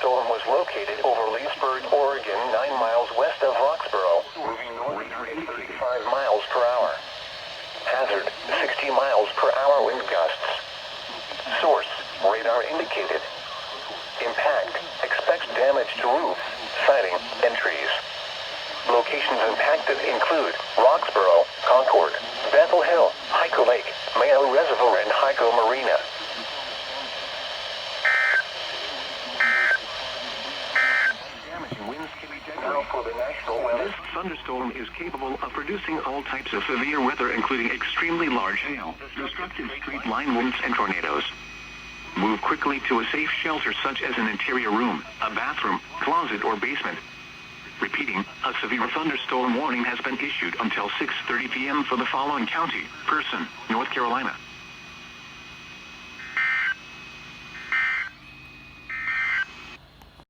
thunderstorm was located over Leesburg, Oregon, 9 miles west of Roxborough, moving north at 35 miles per hour. Hazard, 60 miles per hour wind gusts. Source, radar indicated. Impact, expects damage to roof, siding, and trees. Locations impacted include Roxborough, Concord, Bethel Hill, Hyco Lake, Mayo Reservoir, and Hyco Marina. Damaging winds can be now for the national weather. This thunderstorm is capable of producing all types of severe weather, including extremely large hail, destructive street line winds, and tornadoes. Move quickly to a safe shelter such as an interior room, a bathroom, closet, or basement. Repeating, a severe thunderstorm warning has been issued until 6:30 p.m. for the following county: Person, North Carolina;